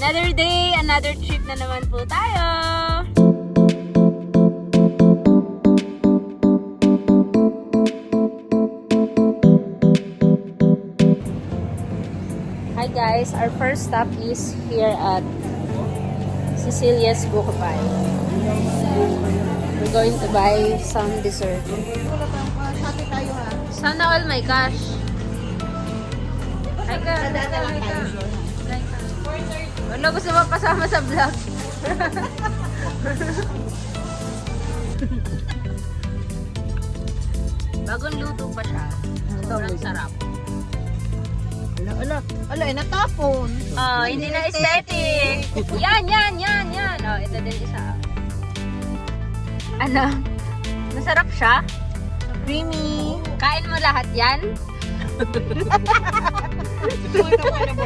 Another day, another trip na naman po tayo. Hi guys, our first stop is here at Cecilia's Buko-Pie. We're going to buy some dessert. Shopee tayo ha. Sana all my cash. Ay ka, wala gusto mo pasama sa vlog. Bagong luto pa siya. Sobrang sarap. Ala, natapon. Oh, hindi na aesthetic. Yan. Oh, ito din isa. Ano? Masarap siya? Creamy. Kain mo lahat yan?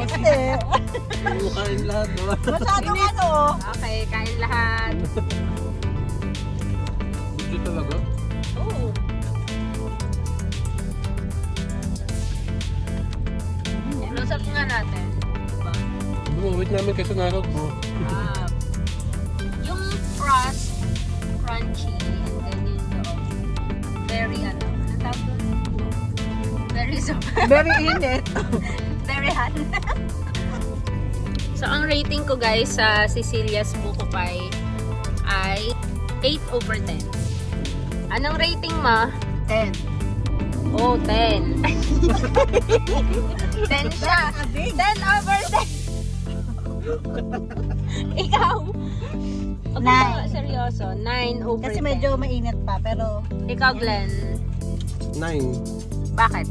Hindi. Kain lahat, no? Masyadong ano. Okay, kain lahat. Ito talaga? Oo. Lusap nga natin. Diba? Bumawit namin kasi narog mo. Yung crust, crunchy, and then yung loob, very ano tawag doon? Very soft. Very init. Very hot. So, ang rating ko guys sa Cecilia's Buko-Pie ay 8/10. Anong rating mo? 10. Oh, 10. 10 siya. 10/10. Ikaw? Huwag ka Nine. ba seryoso? 9/10. Kasi medyo mainit pa, pero Ikaw, Glenn? 9. Bakit?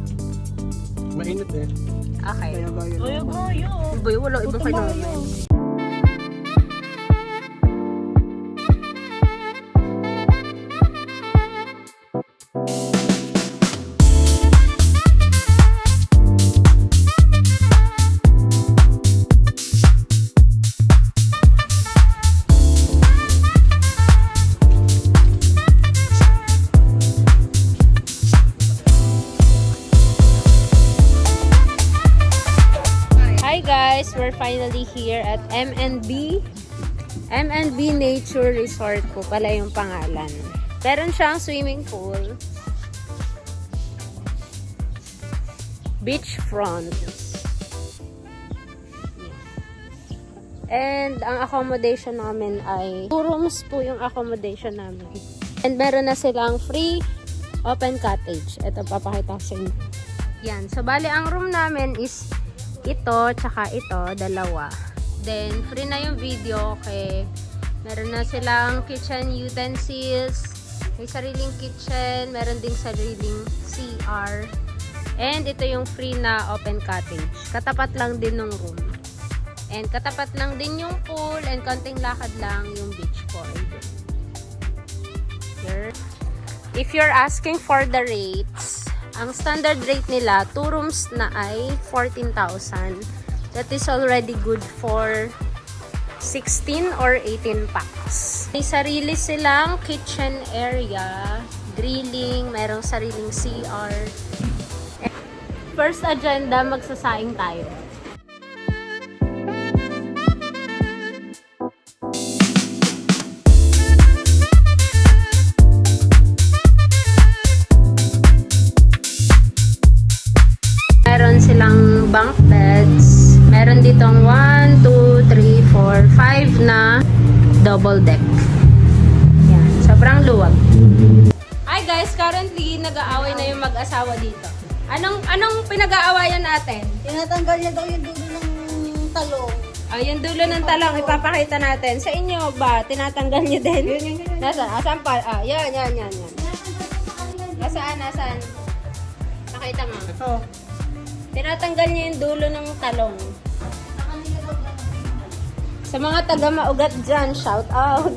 Mainit eh. Okay. Goyo. Boy, wala iba kayo naman. Hi guys, we're finally here at MNB. MNB Nature Resort po pala yung pangalan. Meron siyang swimming pool. Beachfront. And ang accommodation namin ay 2 rooms po yung accommodation namin. And meron na silang free open cottage. Ito, papakita ko sa inyo. Yan. So, bali ang room namin is ito, tsaka ito, dalawa. Then, free na yung video. Okay. Meron na silang kitchen utensils. May sariling kitchen. Meron ding sariling CR. And ito yung free na open cottage. Katapat lang din ng room. And katapat lang din yung pool. And konting lakad lang yung beach po. Here. If you're asking for the rates, ang standard rate nila, 2 rooms na ay 14,000. That is already good for 16 or 18 packs. May sarili silang kitchen area, grilling, mayroong sariling CR. First agenda, magsasaing tayo. Meron silang bunk beds. Meron ditong 1, 2, 3, 4, 5 na double deck. Yan. Sobrang luwag. Hi guys, currently nag-aaway na yung mag-asawa dito. Anong pinag-aawayan natin? tinatanggal niya daw yung dulo ng talong. Yung dulo ng talong, ipapakita natin. Sa inyo ba, tinatanggal niyo din? Yan. Nasaan? Asan pa? Yan. Nasaan? Nakita mo? Ito. Tinatanggal niya yung dulo ng talong. Sa mga taga-maugat dyan, shout out.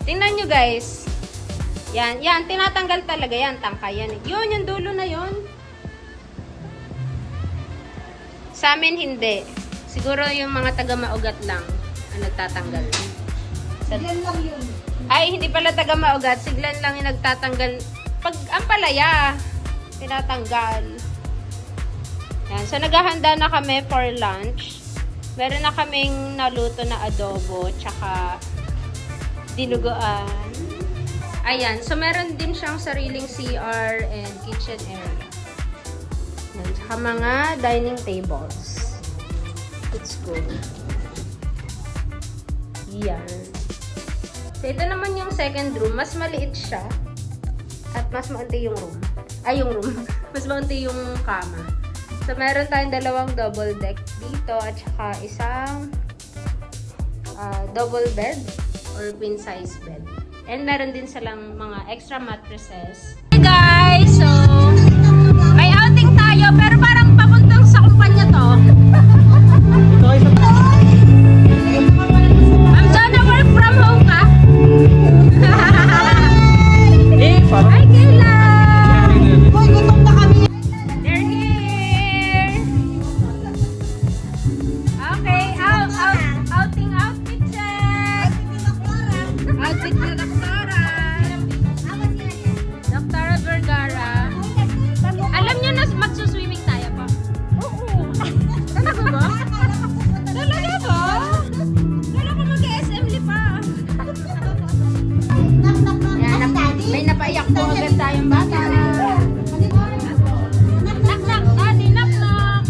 Tingnan nyo guys. Yan, tinatanggal talaga yan, tangkay yan. Yun, yung dulo na yun. Sa amin hindi. Siguro yung mga taga-maugat lang ang nagtatanggal. Yan lang yun. Ay, hindi pala taga-maugat. Siglan lang yung nagtatanggal. Pag ang palaya, tinatanggal. Yan. So, naghahanda na kami for lunch. Meron na kaming naluto na adobo, tsaka dinuguan. Ayan. So, meron din siyang sariling CR and kitchen area. Ayan. Tsaka mga dining tables. It's good. Yan. So, ito naman yung second room. Mas maliit siya. At mas maunti yung room. Ay, yung room. Mas maunti yung kama. So, meron tayong dalawang double deck dito at saka isang double bed or queen size bed. And meron din silang mga extra mattresses. Hey guys! So, may outing tayo pero parang papuntang sa kumpanya to. I'm gonna work from home ka? Hi, Kayla! Hoy, gutom na kami. They're here! Okay, outing outfit check! Outfit na Doktora! Doktora Vergara. Alam nyo na magsuswimming tayo pa? Oo! Talaga ba? Talaga ba? Kala ko mag-SM pa. Yan, may napaiyak po agad tayong bata. Knock-knock! Daddy, knock-knock!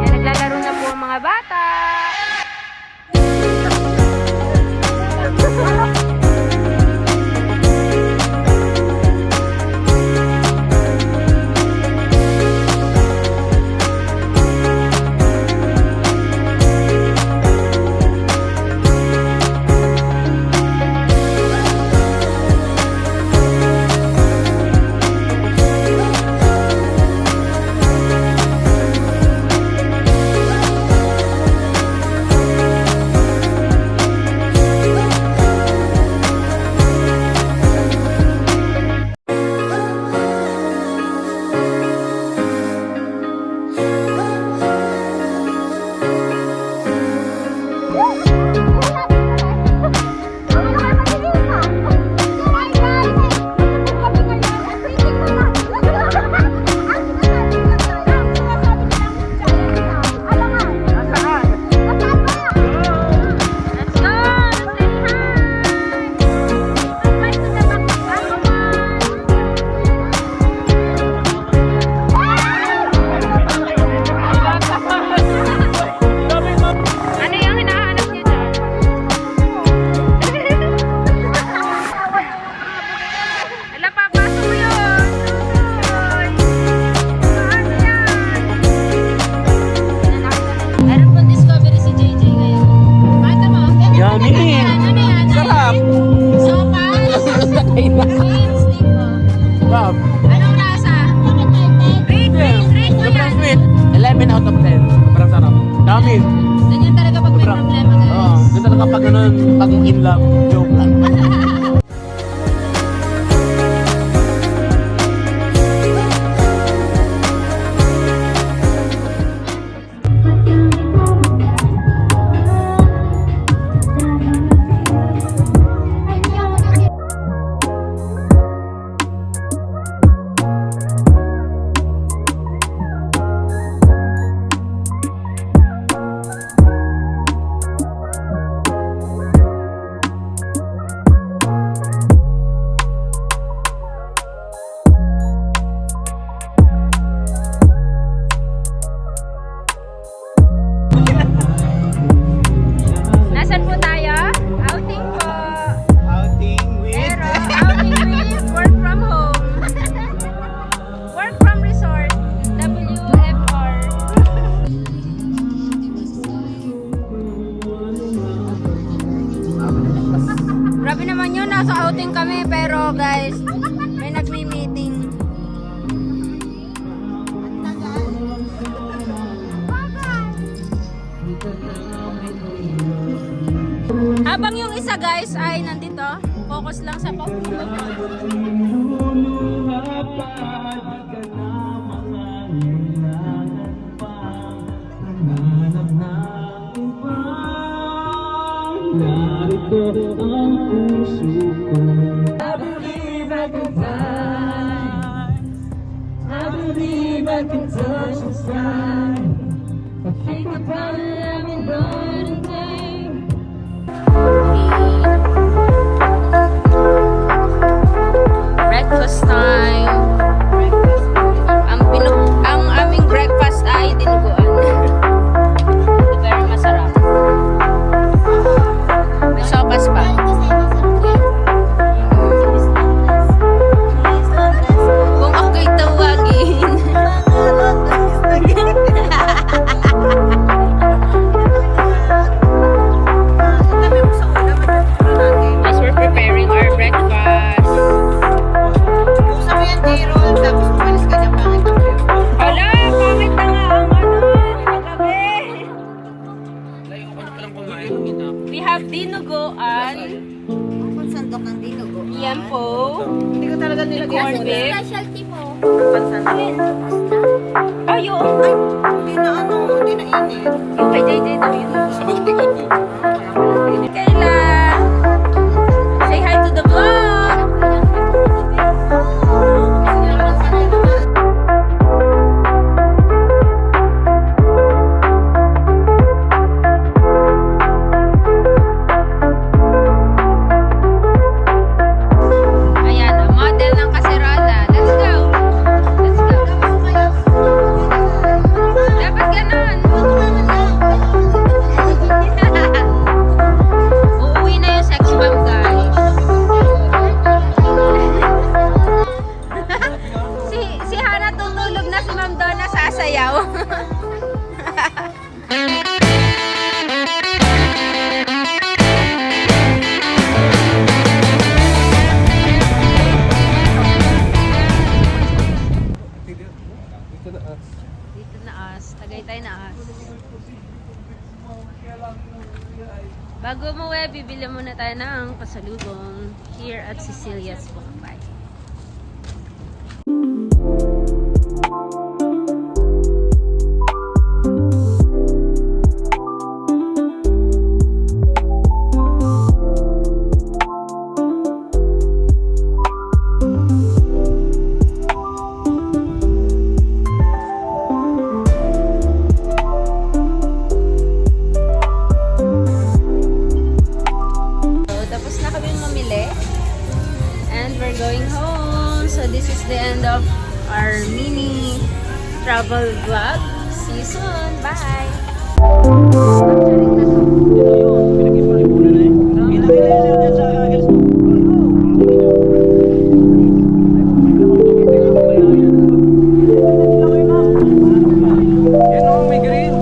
Yan, naglalaro na po ang mga bata. Let's go! Let's say hi! Goodbye to the Ano yung hinahanap niyo dyan? Ala, papasok mo yun! Susoy! Paano yan? Meron pong discovery si JJ ngayon. Pakita mo. Yummy! Ano yan? Sarap! Sopas? Steak mo. Wow! Anong lasa? Rate mo yan. Sweet! 11 out of 10. Sobrang sarap. Dami! Ganyan talaga pag may problema, guys. Oo. Doon talaga pag ganun, pag in love, joke lang. nasa outing kami, pero guys, may nagmi-meeting. Habang yung isa guys ay nandito, focus lang sa pagpulot. Breakfast time. Ang aming breakfast ay dinuguan. Very masarap. May sopas pa. Kung ako'y tawagin. As we're preparing our breakfast. Buksan mo yan, J-roll, tapos umalis ka dyan, pangit ang view. Hala, pangit na nga ang kagabi. We have dinuguan. Kung sandok ang dinugo. Yan po. Hindi ko talaga nilagyan Corn sa beef. Specialty mo. pansandok. Ay, oo. Hindi na hindi na init. Yung kay JJ daw yun. Kayla. Say hi to the vlog. Ayan, ang model ng kaserola. Let's go. Let's go. Dapat ganun. Uuwi na yung sexy bomb, guys. si Hana tutulog na, si Ma'am Donna sasayaw. Dito na as, Tagaytay na as. Bago umuwi, bibili muna tayo ng pasalubong here at Cecilia's Bukbay. So, tapos na kami mamili. And we're going home. So, this is the end of our mini travel vlog. See you soon. Bye! Yan o, may green.